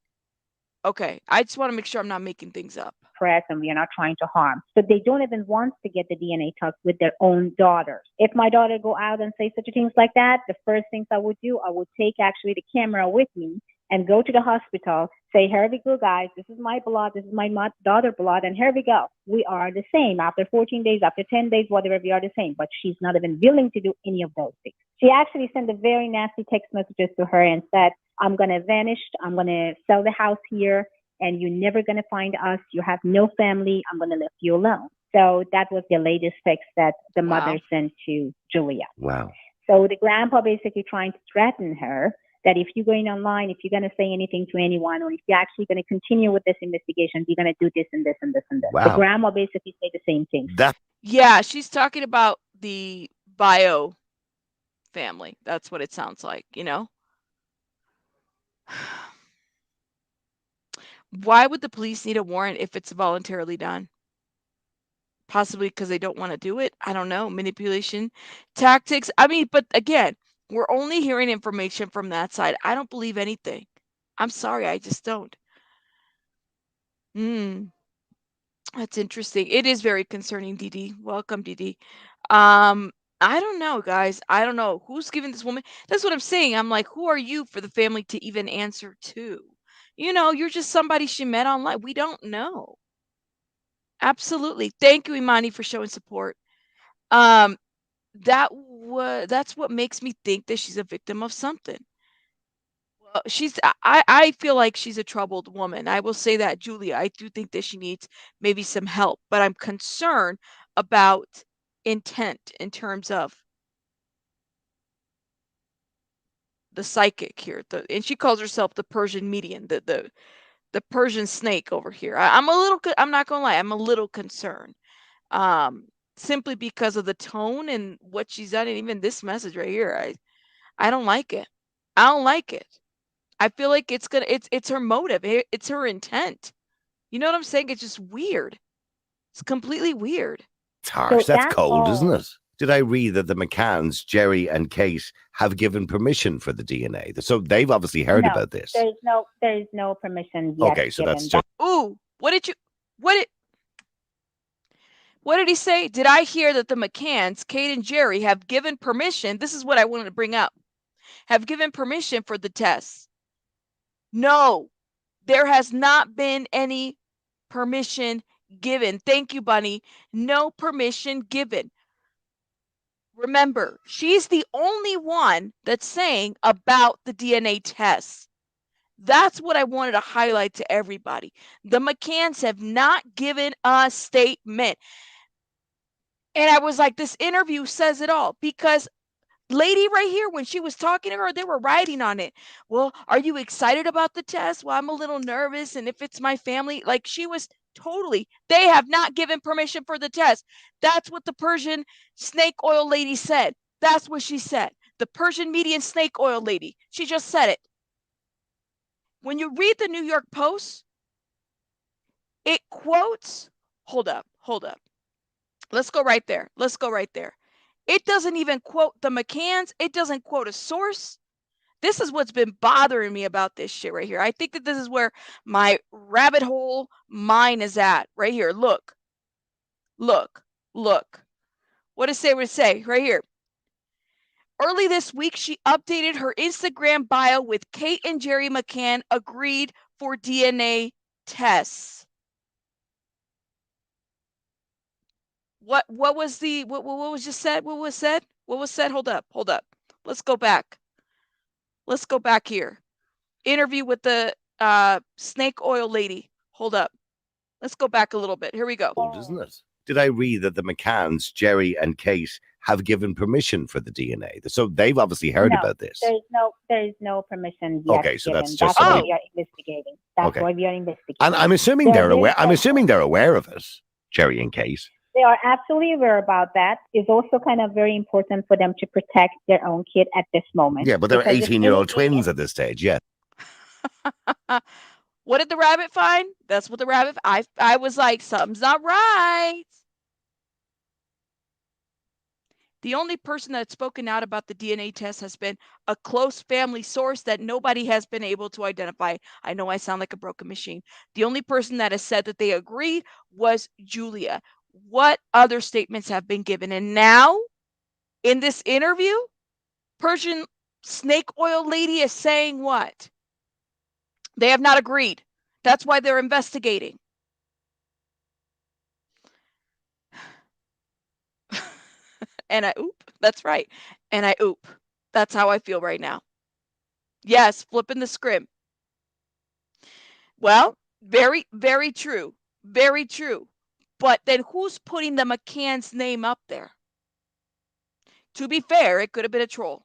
Okay, I just want to make sure I'm not making things up. oppress and we are not trying to harm. So they don't even want to get the DNA test with their own daughters. If my daughter go out and say such things like that, the first things I would do, I would take actually the camera with me and go to the hospital, say, here we go, guys. This is my blood. This is my daughter blood. And here we go. We are the same. After 14 days, after 10 days, whatever, we are the same. But she's not even willing to do any of those things. She actually sent a very nasty text messages to her and said, I'm going to vanish. I'm going to sell the house here. And you're never going to find us. You have no family. I'm going to leave you alone. So that was the latest text that the mother sent to Julia. Wow. So the grandpa basically trying to threaten her that if you're going online, if you're going to say anything to anyone, or if you're actually going to continue with this investigation, you're going to do this and this and this and this. Wow. The grandma basically say the same thing. Yeah, she's talking about the bio family. That's what it sounds like, you know? Why would the police need a warrant if it's voluntarily done? Possibly because they don't want to do it. I don't know. Manipulation tactics. I mean, but again, we're only hearing information from that side. I don't believe anything. I'm sorry. I just don't. That's interesting. It is very concerning, Dee. Welcome, Dee. I don't know, guys. I don't know who's giving this woman. That's what I'm saying. I'm like, who are you for the family to even answer to? You know, you're just somebody she met online. We don't know. Absolutely. Thank you, Imani, for showing support. That's what makes me think that she's a victim of something. Well, I feel like she's a troubled woman. I will say that, Julia. I do think that she needs maybe some help, but I'm concerned about intent in terms of the psychic here. And she calls herself the Persian medium, the Persian snake over here. I'm not gonna lie, I'm a little concerned. Simply because of the tone and what she's done, and even this message right here. I don't like it. I don't like it. I feel like it's her motive. It's her intent. You know what I'm saying? It's just weird. It's completely weird. It's harsh. So that's cold, isn't it? Did I read that the McCanns, Jerry and Kate, have given permission for the DNA? So they've obviously heard about this. There's no permission yet. Okay, so given. that's just. Ooh, what did he say? Did I hear that the McCanns, Kate and Jerry, have given permission? This is what I wanted to bring up. Have given permission for the tests. No, there has not been any permission given. Thank you, Bunny. No permission given. Remember, she's the only one that's saying about the DNA tests. That's what I wanted to highlight to everybody. The McCanns have not given a statement. And I was like, this interview says it all, because lady right here, when she was talking to her, they were writing on it. Well, are you excited about the test? Well, I'm a little nervous. And if it's my family, like she was totally, they have not given permission for the test. That's what the Persian snake oil lady said. That's what she said. The Persian median snake oil lady. She just said it. When you read the New York Post, it quotes, hold up. Let's go right there. It doesn't even quote the McCanns. It doesn't quote a source. This is what's been bothering me about this shit right here. I think that this is where my rabbit hole mind is at. Right here. Look. What does it say? Right here. Early this week, she updated her Instagram bio with Kate and Jerry McCann agreed for DNA tests. What was just said? What was said? Hold up. Let's go back. Here. Interview with the snake oil lady. Hold up. Let's go back a little bit. Here we go. Cold, isn't it? Did I read that the McCanns, Jerry and Kate, have given permission for the DNA? So they've obviously heard about this. There's no permission yet. Okay, so given. that's just why we are investigating. That's why we are investigating. And I'm assuming they're aware. I'm assuming they're aware of it, Jerry and Kate. They are absolutely aware about that. It's also kind of very important for them to protect their own kid at this moment. Yeah, but they're 18-year-old twins at this stage. Yeah. What did the rabbit find? That's what the rabbit. I was like, something's not right. The only person that's spoken out about the DNA test has been a close family source that nobody has been able to identify. I know I sound like a broken machine. The only person that has said that they agree was Julia. What other statements have been given? And now, in this interview, Persian snake oil lady is saying what? They have not agreed. That's why they're investigating. And I oop. That's right. And I oop. That's how I feel right now. Yes, flipping the script. Well, very, very true. Very true. But then who's putting the McCann's name up there? To be fair, it could have been a troll.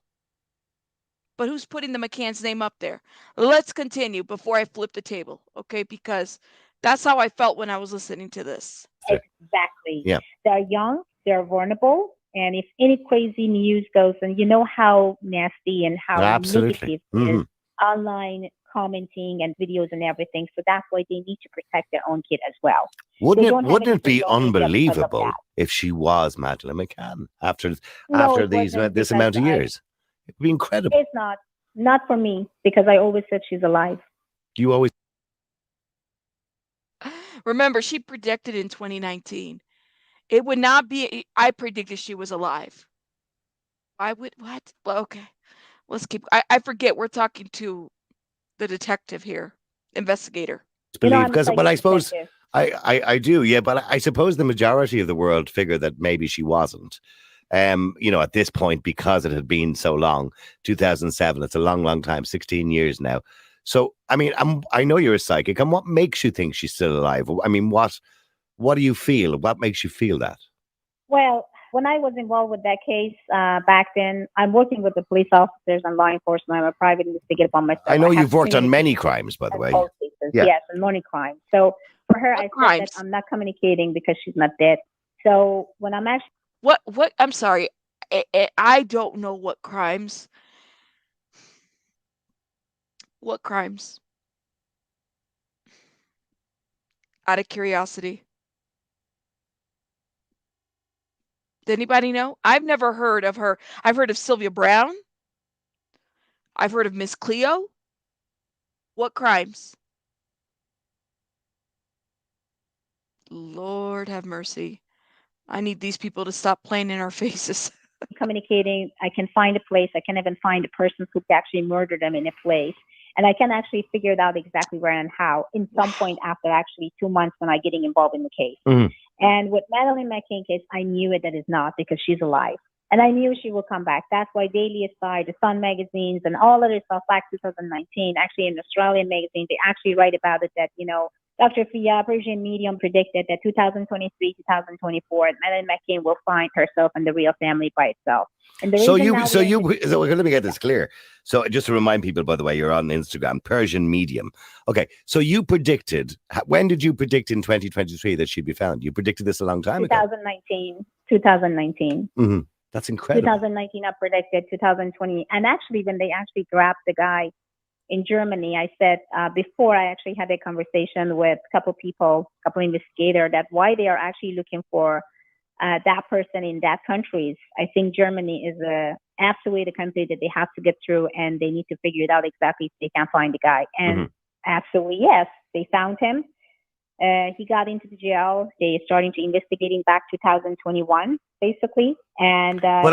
But who's putting the McCann's name up there? Let's continue before I flip the table, okay? Because that's how I felt when I was listening to this. Exactly. Yeah. They're young, they're vulnerable, and if any crazy news goes, and you know how nasty and how negative is online commenting and videos and everything, so that's why they need to protect their own kid as well. Wouldn't it be unbelievable if she was Madeline McCann after this amount of years? It would be incredible. It's not for me, because I always said she's alive. You always remember, she predicted in 2019. It would not be. I predicted she was alive. I would what? Well, okay, let's keep. I forget. We're talking to the detective here, investigator. Believe because I suppose I do, yeah, but I suppose the majority of the world figure that maybe she wasn't. At this point, because it had been so long, 2007, it's a long, long time, 16 years now. So, I mean, I know you're a psychic, and what makes you think she's still alive? I mean, what do you feel? What makes you feel that? Well, when I was involved with that case back then, I'm working with the police officers and law enforcement. I'm a private investigator by myself. I know you've worked on many crimes, by the way. Yeah. Yes, and many crimes. So for her, I said that I'm not communicating because she's not dead. So when I'm actually... What? I'm sorry. I don't know what crimes. What crimes? Out of curiosity. Does anybody know? I've never heard of her. I've heard of Sylvia Brown. I've heard of Miss Cleo. What crimes? Lord have mercy. I need these people to stop playing in our faces. Communicating, I can find a place. I can even find a person who actually murdered them in a place. And I can actually figure it out exactly where and how in some point after actually 2 months when I'm getting involved in the case. Mm. And with Madeline McCann case, I knew it that is not, because she's alive. And I knew she will come back. That's why Daily Star, the Sun magazines, and all other stuff like 2019, actually in Australian magazine, they actually write about it that, Dr. Fia, Persian medium, predicted that 2023, 2024, Madeline McCann will find herself and the real family by itself. And so let me get this clear. So just to remind people, by the way, you're on Instagram, Persian medium. Okay. So you predicted, when did you predict in 2023 that she'd be found? You predicted this a long time ago. 2019. Mm-hmm. That's incredible. 2019, I predicted 2020. And actually, when they actually grabbed the guy in Germany, I said before I actually had a conversation with a couple investigators, that why they are actually looking for that person in that countries. I think Germany is absolutely the country that they have to get through, and they need to figure it out exactly if they can find the guy. And absolutely, yes, they found him. He got into the jail. They starting to investigating back 2021, basically. And but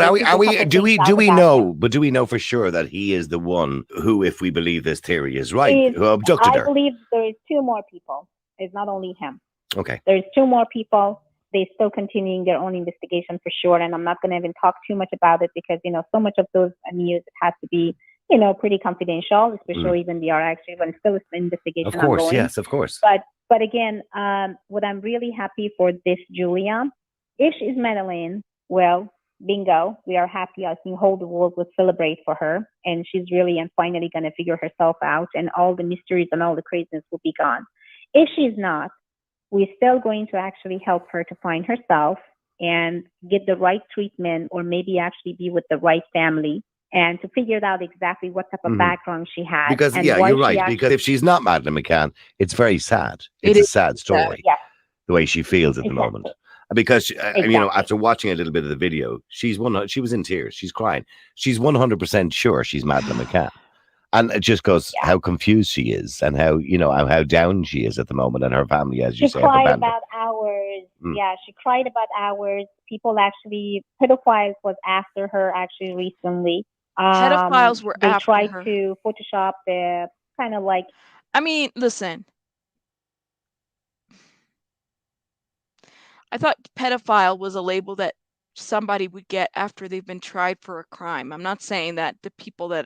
do we know? But do we know for sure that he is the one who, if we believe this theory is right, who abducted her? I believe there is 2 more people. It's not only him. Okay. There's 2 more people. They're still continuing their own investigation for sure. And I'm not going to even talk too much about it because, so much of those news has to be, pretty confidential, especially when they are actually when still investigation. Of course, ongoing. Yes, of course. But again, what I'm really happy for this Julia, if she's Madeline, well, bingo, we are happy. I think whole the world will celebrate for her, and she's really and finally going to figure herself out, and all the mysteries and all the craziness will be gone. If she's not, we're still going to actually help her to find herself and get the right treatment, or maybe actually be with the right family, and to figure out exactly what type of background she has. Because, you're right. Because if she's not Madeline McCann, it's very sad. It's a sad story. Yes. the way she feels at the moment. Because after watching a little bit of the video, she was in tears. She's crying. She's 100% sure she's Madeline McCann, and it just goes how confused she is, and how down she is at the moment, and her family, as you say, she cried about hours. Yeah, she cried about hours. People actually, pedophiles was after her actually recently. Pedophiles were they after tried her. to Photoshop the kind of like. I mean, listen. I thought pedophile was a label that somebody would get after they've been tried for a crime. I'm not saying that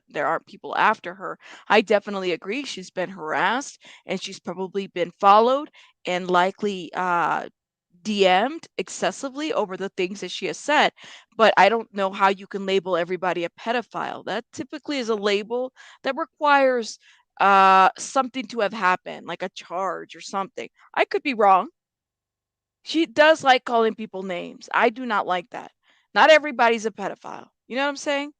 there aren't people after her. I definitely agree she's been harassed and she's probably been followed and likely DM'd excessively over the things that she has said, but I don't know how you can label everybody a pedophile. That typically is a label that requires something to have happened, like a charge or something. I could be wrong. She does like calling people names. I do not like that. Not everybody's a pedophile. You know what I'm saying?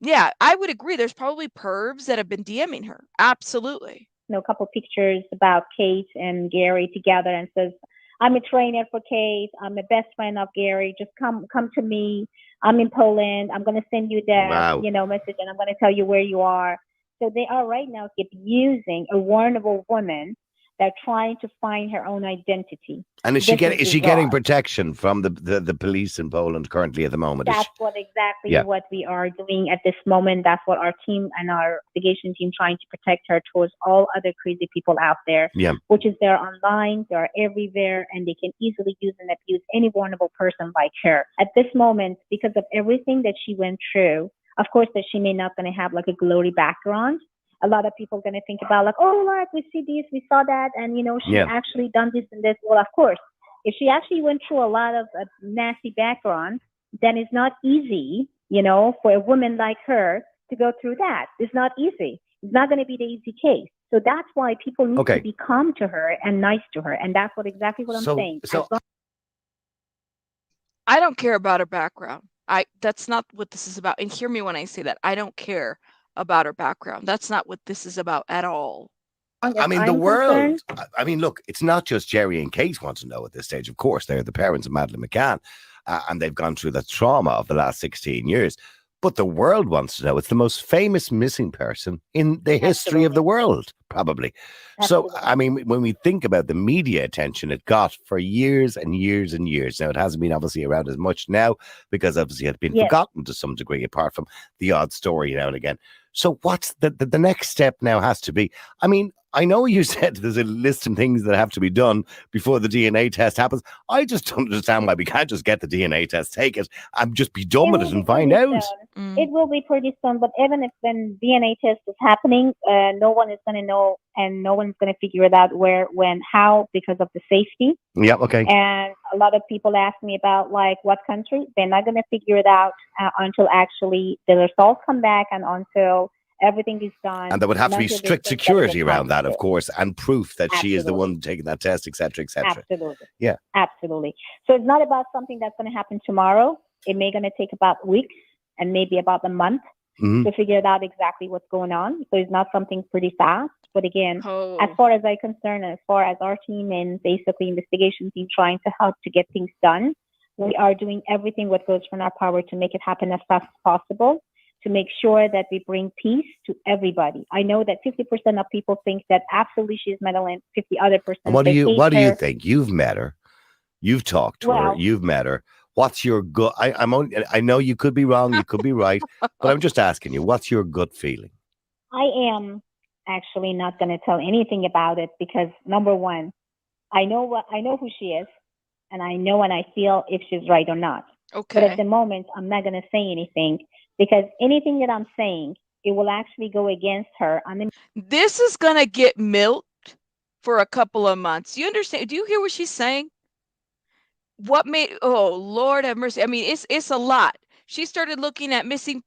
Yeah, I would agree. There's probably pervs that have been DMing her. Absolutely. A couple pictures about Kate and Gary together and says, I'm a trainer for Kate. I'm a best friend of Gary. Just come to me. I'm in Poland. I'm going to send you that, message, and I'm going to tell you where you are. So they are right now abusing a vulnerable woman. They're trying to find her own identity. And is she getting protection from the police in Poland currently at the moment? That's what we are doing at this moment. That's what our team and our investigation team trying to protect her towards all other crazy people out there. Yeah. Which is they're online, they're everywhere, and they can easily use and abuse any vulnerable person like her. At this moment, because of everything that she went through, of course that she may not going to have like a glory background. A lot of people are going to think about like, oh, look, we see this, we saw that, and she actually done this and this. Well, of course, if she actually went through a lot of nasty background, then it's not easy, for a woman like her to go through that. It's not easy. It's not going to be the easy case. So that's why people need to be calm to her and nice to her, and that's exactly what I'm saying. So I don't care about her background. That's not what this is about. And hear me when I say that. I don't care about her background. That's not what this is about at all. I mean, the world. I mean, look, it's not just Jerry and Kate want to know at this stage. Of course, they're the parents of Madeline McCann, and they've gone through the trauma of the last 16 years. But the world wants to know. It's the most famous missing person in the history of the world, probably. So, I mean, when we think about the media attention it got for years and years and years, now it hasn't been obviously around as much now because obviously it's been forgotten to some degree, apart from the odd story now and again. So what's the next step now has to be? I mean, I know you said there's a list of things that have to be done before the DNA test happens. I just don't understand why we can't just get the DNA test, take it, and just be done with it and find out. It will be pretty soon, but even if when DNA test is happening, no one is going to know, and no one's going to figure it out where, when, how, because of the safety. Yeah, okay. And a lot of people ask me about like what country. They're not going to figure it out until actually the results come back and until everything is done. And there would have to be strict security around that, of course, and proof that she is the one taking that test, etc., etc. Absolutely. Yeah. Absolutely. So it's not about something that's going to happen tomorrow. It may going to take about weeks and maybe about a month to figure out exactly what's going on. So it's not something pretty fast. But again, as far as I'm concerned, as far as our team and basically investigation team trying to help to get things done, we are doing everything what goes from our power to make it happen as fast as possible, to make sure that we bring peace to everybody. I know that 50% of people think that absolutely she's Madeline, 50 other percent. What do you think? You've met her, you've talked to her, you've met her. What's your gut? I know you could be wrong, you could be right, but I'm just asking you, what's your gut feeling? I am actually not going to tell anything about it because number one, I know who she is, and I know and I feel if she's right or not. Okay. But at the moment, I'm not going to say anything because anything that I'm saying, it will actually go against her. This is going to get milked for a couple of months. You understand? Do you hear what she's saying? Oh Lord have mercy. I mean, it's a lot. She started looking at missing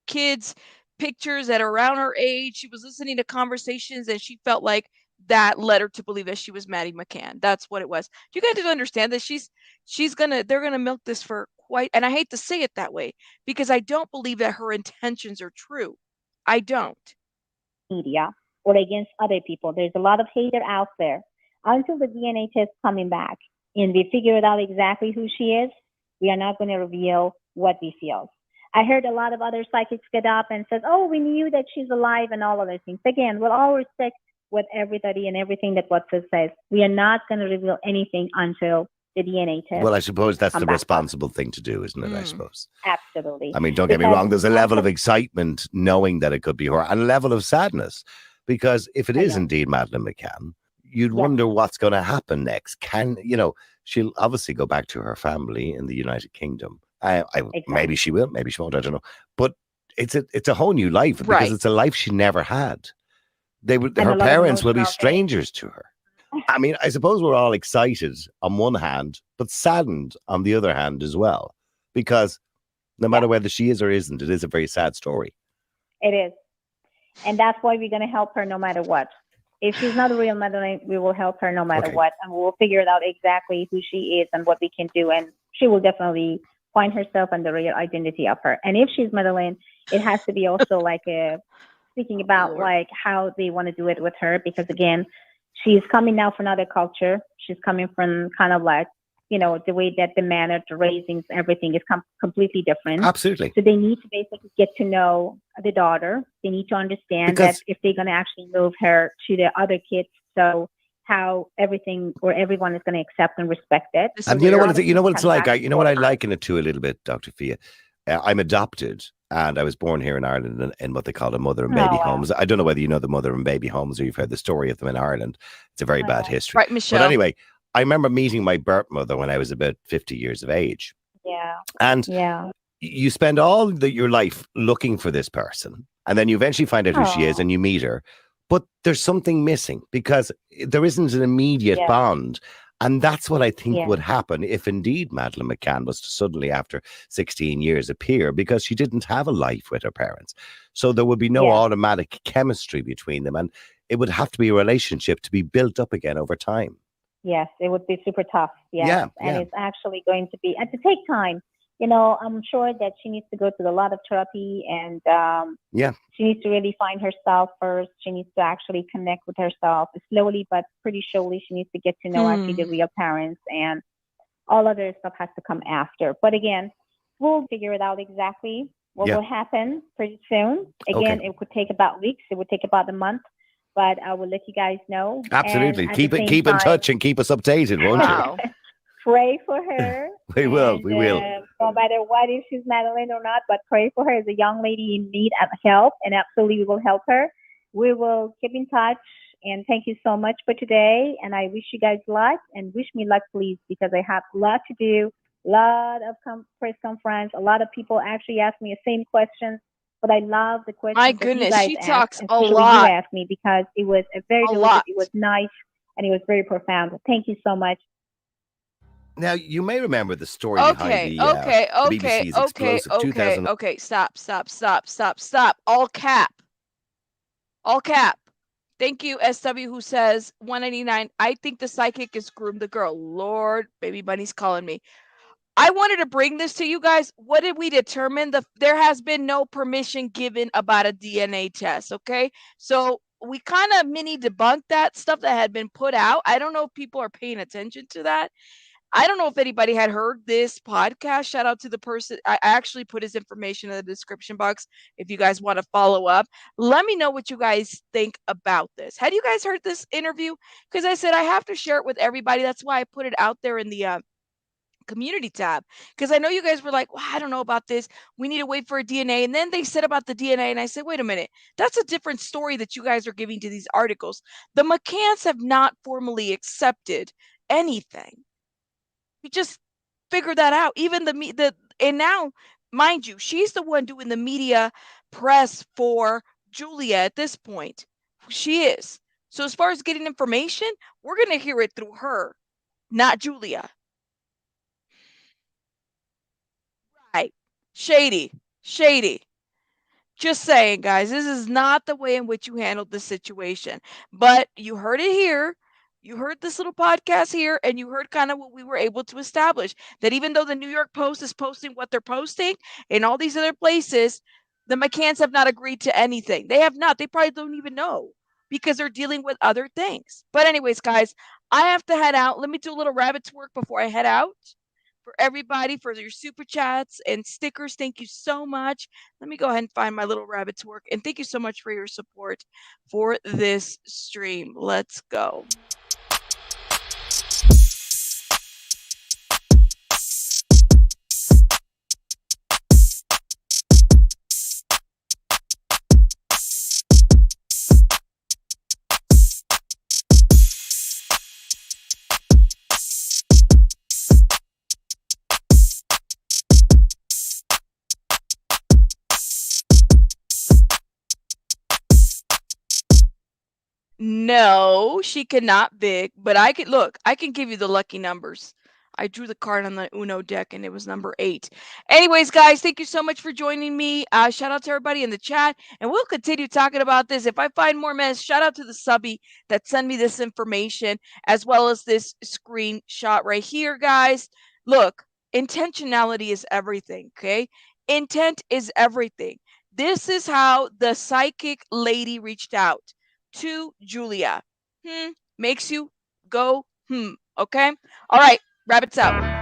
kids pictures at around her age. She was listening to conversations and she felt like that led her to believe that she was Maddie McCann. That's what it was. You guys to understand that they're gonna milk this for quite, and I hate to say it that way because I don't believe that her intentions are true. I don't. Media or against other people. There's a lot of hater out there until the DNA test coming back. and we figured out exactly who she is, we are not going to reveal what we feel. I heard a lot of other psychics get up and says, "Oh, we knew that she's alive," and all other things. Again, with all respect, with everybody and everything that Watson says, we are not going to reveal anything until the DNA test. Well, I suppose that's the responsible thing to do, isn't it? I suppose. Absolutely. I mean, don't get me wrong. There's a level of excitement knowing that it could be her, and a level of sadness, because if it is indeed Madeline McCann, you'd wonder what's going to happen next. She'll obviously go back to her family in the United Kingdom. Maybe she will, maybe she won't. I don't know. But it's a whole new life, because it's a life she never had. Her parents will be strangers to her. I mean, I suppose we're all excited on one hand, but saddened on the other hand as well, because no matter whether she is or isn't, it is a very sad story. It is. And that's why we're going to help her no matter what. If she's not a real Madeleine, we will help her no matter what. And we'll figure out exactly who she is and what we can do. And she will definitely find herself and the real identity of her. And if she's Madeleine, it has to be also like speaking about like how they want to do it with her. Because again, she's coming now from another culture. She's coming from kind of like, the way that the manner, the raisings, everything is completely different. Absolutely. So they need to basically get to know the daughter. They need to understand that if they're going to actually move her to the other kids, so how everything or everyone is going to accept and respect it. And you know what it's like? You know what I liken it to a little bit, Dr. Fia? I'm adopted, and I was born here in Ireland in what they call a mother and baby homes. I don't know whether you know the mother and baby homes or you've heard the story of them in Ireland. It's a very bad history. Right, Michelle. But anyway, I remember meeting my birth mother when I was about 50 years of age. Yeah. And you spend all your life looking for this person, and then you eventually find out who she is and you meet her. But there's something missing because there isn't an immediate bond. And that's what I think would happen if indeed Madeline McCann was to suddenly, after 16 years, appear, because she didn't have a life with her parents. So there would be no automatic chemistry between them. And it would have to be a relationship to be built up again over time. Yes, it would be super tough. Yes. And it's actually going to be, and to take time. I'm sure that she needs to go to a lot of therapy, and she needs to really find herself first. She needs to actually connect with herself slowly, but pretty surely she needs to get to know actually the real parents, and all other stuff has to come after. But again, we'll figure it out exactly what will happen pretty soon. Again, it could take about weeks. It would take about a month. But I will let you guys know. Absolutely. Keep in touch and keep us updated, won't you? Pray for her. We will. No matter what, if she's Madeleine or not, but pray for her as a young lady in need of help, and absolutely we will help her. We will keep in touch, and thank you so much for today. And I wish you guys luck, and wish me luck, please, because I have a lot to do, a lot of press conference. A lot of people actually ask me the same questions. But I love the questions. My goodness, that she you guys talks asked, a lot. You asked me, because it was a very delicious, it was nice, and it was very profound. Thank you so much. Now, you may remember the story behind the BBC's explosive 2000. Okay, stop. All cap. Thank you, SW, who says 199. I think the psychic is groomed the girl. Lord, baby bunny's calling me. I wanted to bring this to you guys. What did we determine? There has been no permission given about a DNA test, okay? So we kind of mini debunked that stuff that had been put out. I don't know if people are paying attention to that. I don't know if anybody had heard this podcast. Shout out to the person. I actually put his information in the description box if you guys want to follow up. Let me know what you guys think about this. Had you guys heard this interview? Because I said I have to share it with everybody. That's why I put it out there in the community tab, because I know you guys were like, well, I don't know about this, we need to wait for a DNA. And then they said about the DNA, and I said, wait a minute, that's a different story that you guys are giving to these articles. The McCanns have not formally accepted anything. We just figured that out. Even and now, mind you, she's the one doing the media press for Julia at this point. She is. So as far as getting information, we're going to hear it through her, not Julia. Right. Shady. Just saying, guys, this is not the way in which you handled the situation. But you heard it here. You heard this little podcast here, and you heard kind of what we were able to establish. That even though the New York Post is posting what they're posting in all these other places, the McCanns have not agreed to anything. They have not. They probably don't even know, because they're dealing with other things. But anyways, guys, I have to head out. Let me do a little rabbit's work before I head out. For everybody, for your super chats and stickers, thank you so much. Let me go ahead and find my little rabbit's work. And thank you so much for your support for this stream. Let's go. No, she cannot big, but I can look, I can give you the lucky numbers. I drew the card on the Uno deck and it was number 8. Anyways, guys, thank you so much for joining me. Shout out to everybody in the chat, and we'll continue talking about this. If I find more mess, shout out to the subby that sent me this information, as well as this screenshot right here, guys. Look, intentionality is everything, okay? Intent is everything. This is how the psychic lady reached out to Julia. Makes you go, okay? All right, rabbits out.